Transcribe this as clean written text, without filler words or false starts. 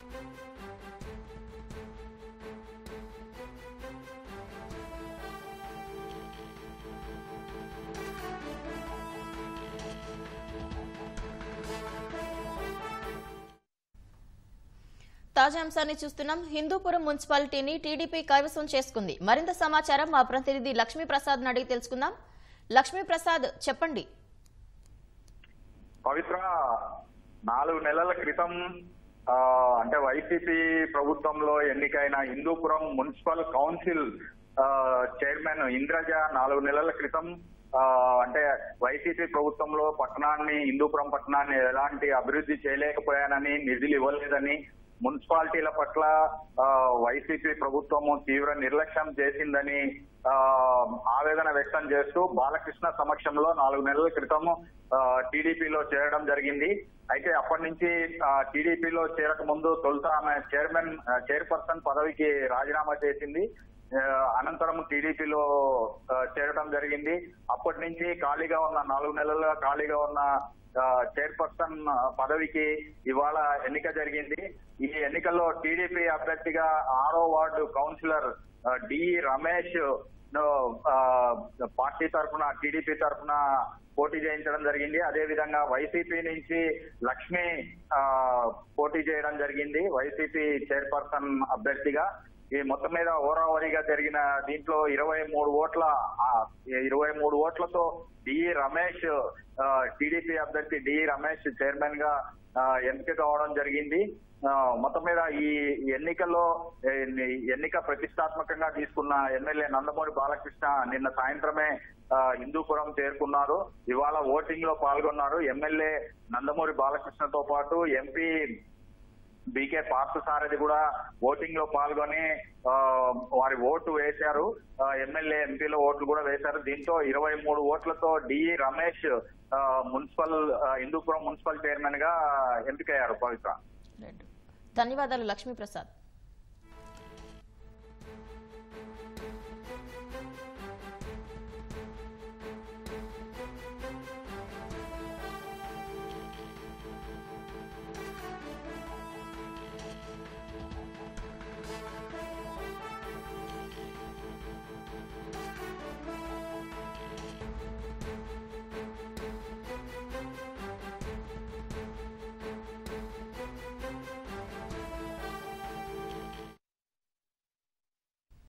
తాజా అంశాన్ని చూస్తున్నాం. హిందూపురం మున్సిపాలిటీని టీడీపీ కైవసం చేసుకుంది. మరింత సమాచారం మా ప్రతినిధి లక్ష్మీప్రసాద్ అడిగి తెలుసుకుందాం. లక్ష్మీప్రసాద్, చెప్పండి. పవిత్ర 4 నెలల క్రితం అంటే వైసీపీ ప్రభుత్వంలో ఎన్నికైన Hindupuram municipal council chairman Indraja 4 నెలల క్రితం అంటే వైసీపీ ప్రభుత్వంలో హిందూపురం పట్టణాన్ని ఎలాంటి అభివృద్ధి చేయలేకపోయానని, నిధులు ఇవ్వలేదని, మున్సిపాలిటీల పట్ల వైసీపీ ప్రభుత్వము తీవ్ర నిర్లక్ష్యం చేసిందని ఆవేదన వ్యక్తం చేస్తూ బాలకృష్ణ సమక్షంలో 4 నెలల క్రితం టీడీపీలో చేరడం జరిగింది. అయితే అప్పటి నుంచి టీడీపీలో చేరక ముందు తొలుత ఆమె చైర్పర్సన్ పదవికి రాజీనామా చేసింది. అనంతరం టీడీపీలో చేరడం జరిగింది. అప్పటి నుంచి 4 నెలలుగా ఖాళీగా ఉన్న చైర్పర్సన్ పదవికి ఇవాళ ఎన్నిక జరిగింది. ఈ ఎన్నికల్లో టీడీపీ అభ్యర్థిగా 6వ ward councillor D Ramesh party తరఫున, టీడీపీ తరఫున పోటీ చేయించడం జరిగింది. అదే విధంగా వైసీపీ నుంచి లక్ష్మి పోటీ చేయడం జరిగింది వైసీపీ చైర్పర్సన్ అభ్యర్థిగా. ఈ మొత్తం మీద ఓరావరిగా జరిగిన దీంట్లో 23 ఓట్లతో టీడీపీ అభ్యర్థి డి రమేష్ చైర్మన్ గా ఎంపిక కావడం జరిగింది. మొత్తం మీద ఈ ఎన్నిక ప్రతిష్టాత్మకంగా తీసుకున్న ఎమ్మెల్యే నందమూరి బాలకృష్ణ నిన్న సాయంత్రమే హిందూపురం చేరుకున్నారు. ఇవాళ ఓటింగ్ లో పాల్గొన్నారు. ఎమ్మెల్యే నందమూరి బాలకృష్ణతో పాటు ఎంపీ బీకే పార్థసారథి కూడా ఓటింగ్ లో పాల్గొని వారి ఓటు వేశారు. ఎమ్మెల్యే ఎంపీలో ఓట్లు కూడా వేశారు. దీంతో 23 ఓట్లతో D Ramesh Hindupuram municipal chairman గా ఎంపికయ్యారు. పవిత్ర, ధన్యవాదాలు లక్ష్మీప్రసాద్.